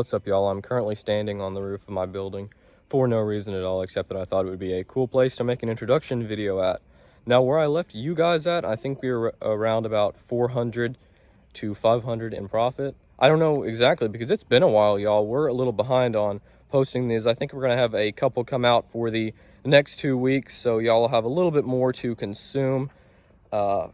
What's up, y'all? I'm currently standing on the roof of my building for no reason at all, except that I thought it would be a cool place to make an introduction video at. Now, where I left you guys at, I think we were around about 400 to 500 in profit. I don't know exactly because it's been a while, y'all. We're a little behind on posting these. I think we're going to have a couple come out for the next 2 weeks, so y'all will have a little bit more to consume. And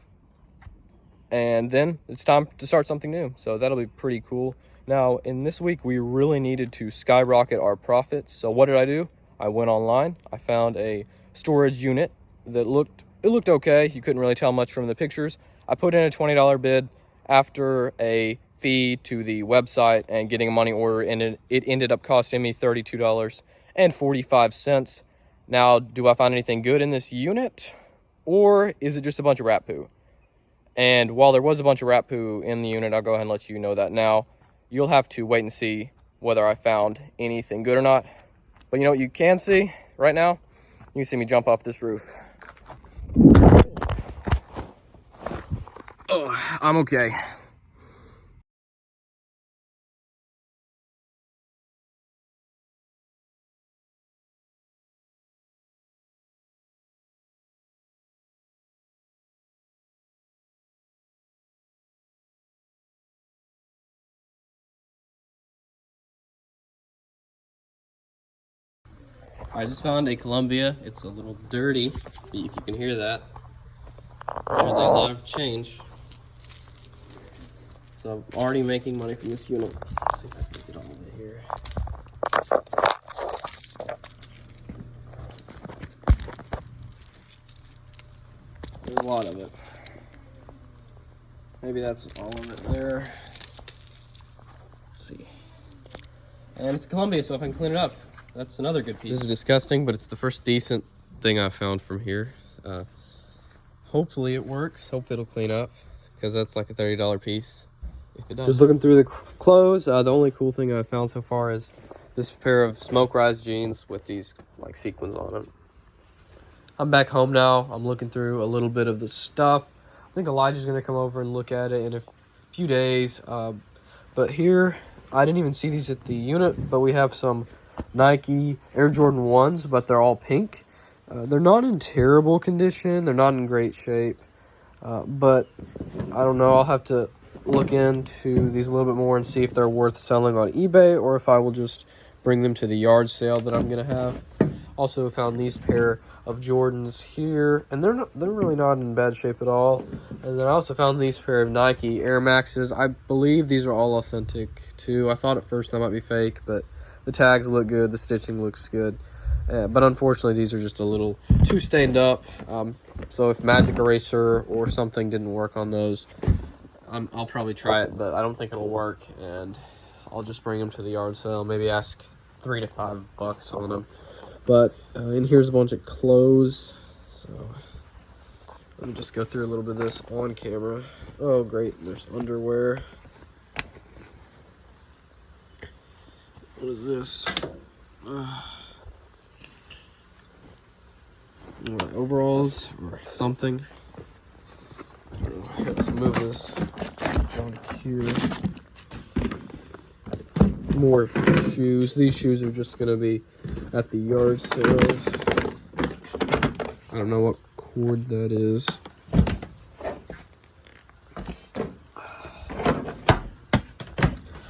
then it's time to start something new, so that'll be pretty cool. Now, in this week, we really needed to skyrocket our profits. So what did I do? I went online. I found a storage unit that looked okay. You couldn't really tell much from the pictures. I put in a $20 bid after a fee to the website and getting a money order, and it ended up costing me $32.45. Now, do I find anything good in this unit, or is it just a bunch of rat poo? And while there was a bunch of rat poo in the unit, I'll go ahead and let you know that now. You'll have to wait and see whether I found anything good or not. But you know what you can see right now? You can see me jump off this roof. Oh, I'm okay. I just found a Columbia. It's a little dirty, if you can hear that. There's a lot of change. So I'm already making money from this unit. Let's see if I can get all of it here. There's a lot of it. Maybe that's all of it there. Let's see. And it's Columbia, so if I can clean it up, that's another good piece. This is disgusting, but it's the first decent thing I found from here. Hopefully it works. Hope it'll clean up, because that's like a $30 piece. If it does. Just looking through the clothes, the only cool thing I've found so far is this pair of Smoke Rise jeans with these like sequins on them. I'm back home now. I'm looking through a little bit of the stuff. I think Elijah's gonna come over and look at it in a few days. But here, I didn't even see these at the unit, but we have some Nike Air Jordan 1s, but they're all pink. They're not in terrible condition. They're not in great shape. But I don't know. I'll have to look into these a little bit more and see if they're worth selling on eBay or if I will just bring them to the yard sale that I'm going to have. Also found these pair of Jordans here, and they're really not in bad shape at all. And then I also found these pair of Nike Air Maxes. I believe these are all authentic too. I thought at first they might be fake, but the tags look good, the stitching looks good. But unfortunately, these are just a little too stained up. So if Magic Eraser or something didn't work on those, I'll probably try it, but I don't think it'll work. And I'll just bring them to the yard sale, maybe ask $3 to $5 on them. But and here's a bunch of clothes. So let me just go through a little bit of this on camera. Oh, great, there's underwear. What is this? Overalls or something. I don't know. Let's move this down here. More shoes. These shoes are just gonna be at the yard sale. I don't know what cord that is.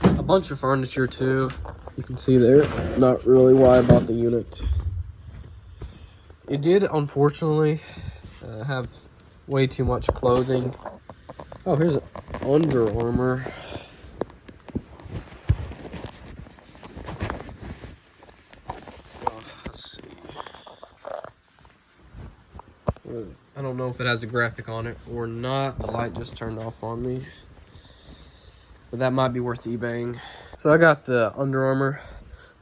A bunch of furniture too. You can see there. Not really why I bought the unit. It did, unfortunately, have way too much clothing. Oh, here's Under Armour. Let's see. I don't know if it has a graphic on it or not. The light just turned off on me. But that might be worth eBaying. So I got the Under Armour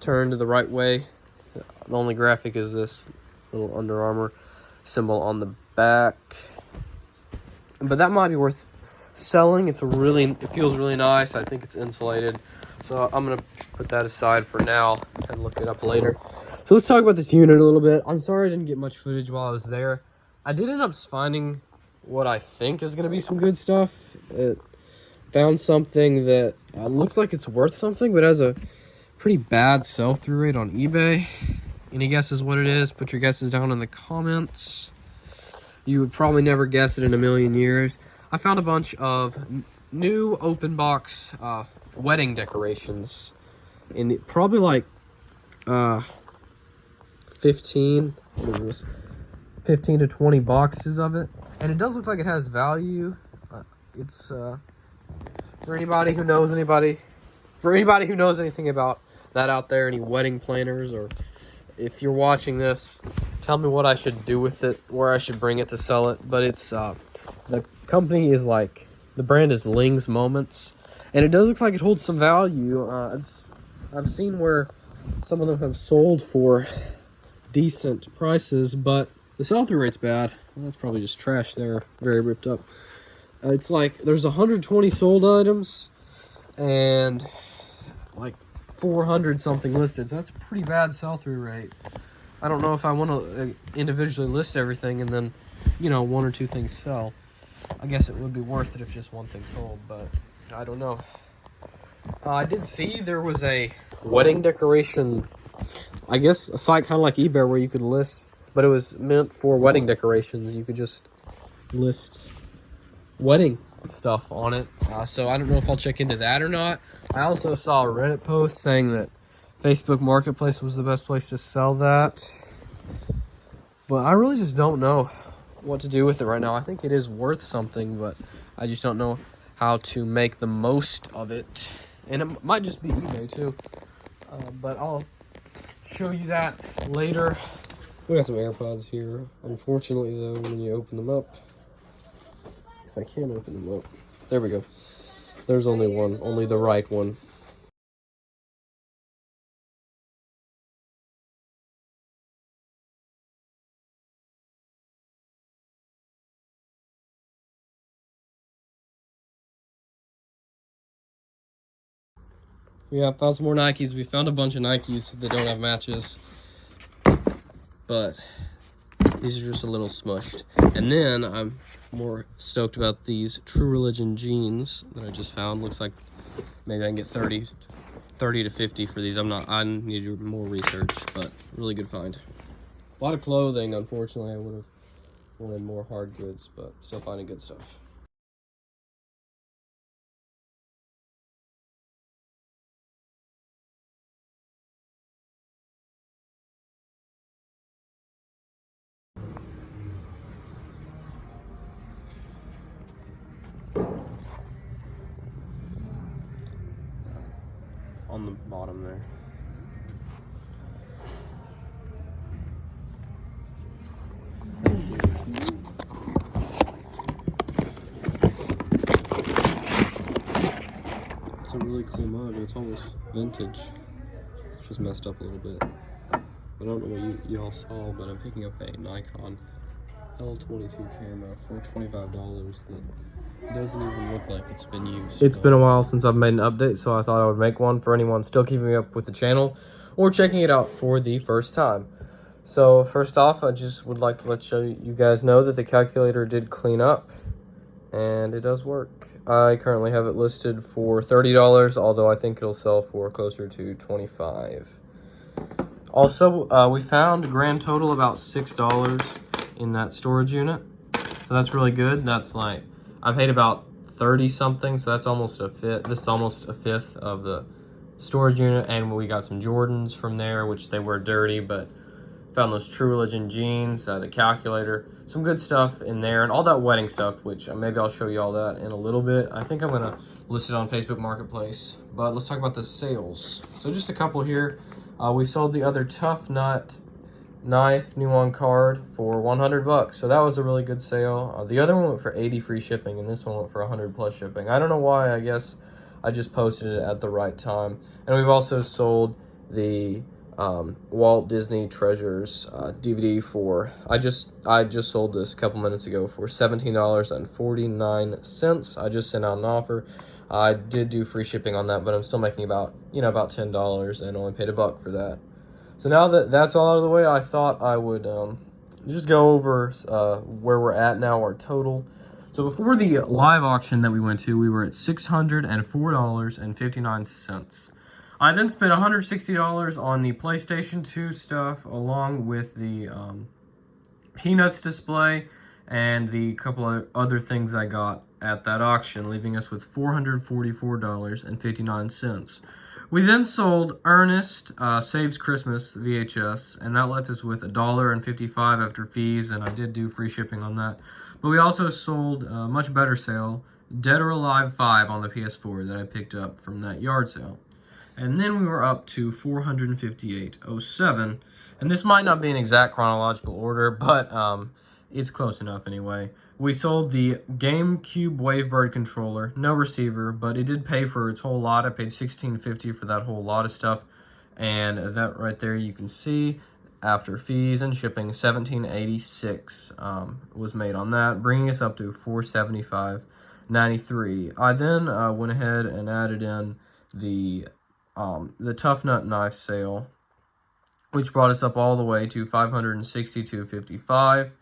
turned the right way. The only graphic is this little Under Armour symbol on the back. But that might be worth selling. It feels really nice. I think it's insulated. So I'm gonna put that aside for now and look it up later. So let's talk about this unit a little bit. I'm sorry I didn't get much footage while I was there. I did end up finding what I think is gonna be some good stuff. It found something that looks like it's worth something, but has a pretty bad sell-through rate on eBay. Any guesses what it is? Put your guesses down in the comments. You would probably never guess it in a million years. I found a bunch of new open box wedding decorations in the, probably like 15 to 20 boxes of it, and it does look like it has value. It's for anybody who knows anything about that out there, any wedding planners, or if you're watching this, tell me what I should do with it, where I should bring it to sell it. But it's the company is like, the brand is Ling's Moments, and it does look like it holds some value. I've seen where some of them have sold for decent prices, but the sell-through rate's bad. Well, that's probably just trash there, very ripped up. It's like there's 120 sold items and like 400 something listed, so that's a pretty bad sell-through rate. I don't know if I want to individually list everything and then, you know, one or two things sell. I guess it would be worth it if just one thing sold, but I don't know. I did see there was a wedding decoration, I guess a site kind of like eBay where you could list, but it was meant for wedding decorations. You could just list wedding stuff on it. So I don't know if I'll check into that or not. I also saw a Reddit post saying that Facebook Marketplace was the best place to sell that, but I really just don't know what to do with it right now. I think it is worth something, but I just don't know how to make the most of it. And it might just be eBay too, but I'll show you that later. We got some AirPods here. Unfortunately though, when you open them up, if I can open them up, there we go. There's only one, only the right one. Yeah, found some more Nikes. We found a bunch of Nikes that don't have matches, but these are just a little smushed. And then I'm more stoked about these True Religion jeans that I just found. Looks like maybe I can get 30 to 50 for these. I need to do more research, but really good find. A lot of clothing. Unfortunately, I would have wanted more hard goods, but still finding good stuff. On the bottom there. It's a really cool mug. It's almost vintage. It's just messed up a little bit. I don't know what y'all saw, but I'm picking up a Nikon L22 camera for $25 that doesn't even look like it's been used. It's been a while since I've made an update, so I thought I would make one for anyone still keeping up with the channel or checking it out for the first time. So first off, I just would like to let you guys know that the calculator did clean up and it does work. I currently have it listed for $30, although I think it'll sell for closer to $25. Also, we found a grand total about $6 in that storage unit, so that's really good. That's like, I paid about 30 something, so that's almost a fifth. This is almost a fifth of the storage unit, and we got some Jordans from there, which they were dirty, but found those True Religion jeans, the calculator, some good stuff in there, and all that wedding stuff, which maybe I'll show you all that in a little bit. I think I'm gonna list it on Facebook Marketplace, but let's talk about the sales. So just a couple here. We sold the other Tough Nut knife new on card for 100 bucks, so that was a really good sale. The other one went for 80 free shipping, and this one went for 100 plus shipping. I don't know why. I guess I just posted it at the right time. And we've also sold the Walt Disney Treasures DVD for, I just sold this a couple minutes ago for $17.49. I just sent out an offer. I did do free shipping on that, but I'm still making about $10 and only paid $1 for that. So now that that's all out of the way, I thought I would just go over where we're at now, our total. So before the live auction that we went to, we were at $604.59. I then spent $160 on the PlayStation 2 stuff, along with the Peanuts display and the couple of other things I got at that auction, leaving us with $444.59. We then sold Ernest Saves Christmas VHS, and that left us with $1.55 after fees, and I did do free shipping on that. But we also sold a much better sale, Dead or Alive 5 on the PS4 that I picked up from that yard sale. And then we were up to 458.07, and this might not be an exact chronological order, but it's close enough anyway. We sold the GameCube Wavebird controller, no receiver, but it did pay for its whole lot. I paid $16.50 for that whole lot of stuff, and that right there you can see after fees and shipping, $17.86 was made on that, bringing us up to $475.93. I then went ahead and added in the Tough Nut knife sale, which brought us up all the way to $562.55.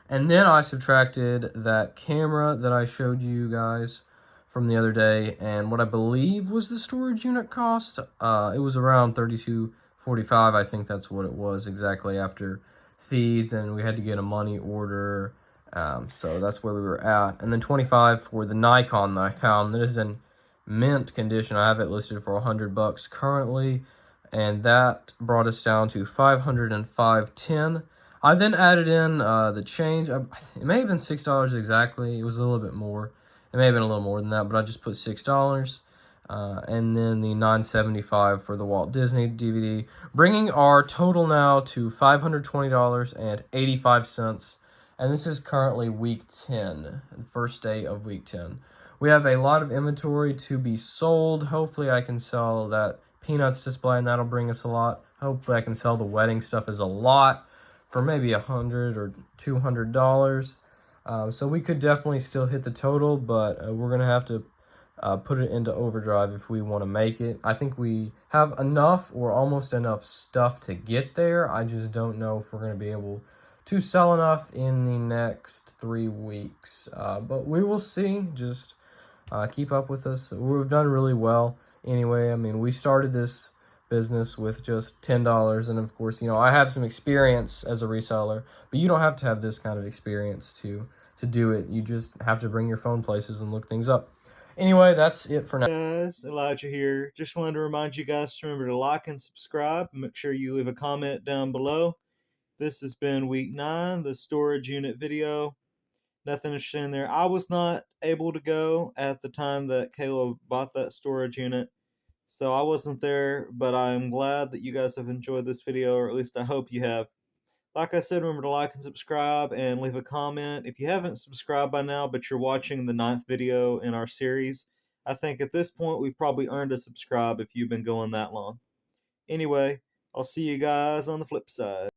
And then I subtracted that camera that I showed you guys from the other day, and what I believe was the storage unit cost. It was around $32.45. I think that's what it was exactly after fees, and we had to get a money order. So that's where we were at. And then $25 for the Nikon that I found. That is in mint condition. I have it listed for $100 currently, and that brought us down to $505.10. I then added in the change. It may have been $6 exactly. It was a little bit more. It may have been a little more than that, but I just put $6. And then the $9.75 for the Walt Disney DVD, bringing our total now to $520.85. And this is currently week 10, the first day of week 10. We have a lot of inventory to be sold. Hopefully I can sell that Peanuts display, and that'll bring us a lot. Hopefully I can sell the wedding stuff as a lot for maybe $100 or $200. So we could definitely still hit the total, but we're going to have to put it into overdrive if we want to make it. I think we have enough or almost enough stuff to get there. I just don't know if we're going to be able to sell enough in the next 3 weeks. But we will see. Just keep up with us. We've done really well anyway. I mean, we started this business with just $10, and of course, you know, I have some experience as a reseller, but you don't have to have this kind of experience to do it. You just have to bring your phone places and look things up. Anyway, that's it for now. Guys, Elijah here. Just wanted to remind you guys to remember to like and subscribe. Make sure you leave a comment down below. This has been week 9, the storage unit video. Nothing interesting in there. I was not able to go at the time that Caleb bought that storage unit, so I wasn't there, but I'm glad that you guys have enjoyed this video, or at least I hope you have. Like I said, remember to like and subscribe and leave a comment. If you haven't subscribed by now, but you're watching the 9th video in our series, I think at this point we've probably earned a subscribe if you've been going that long. Anyway, I'll see you guys on the flip side.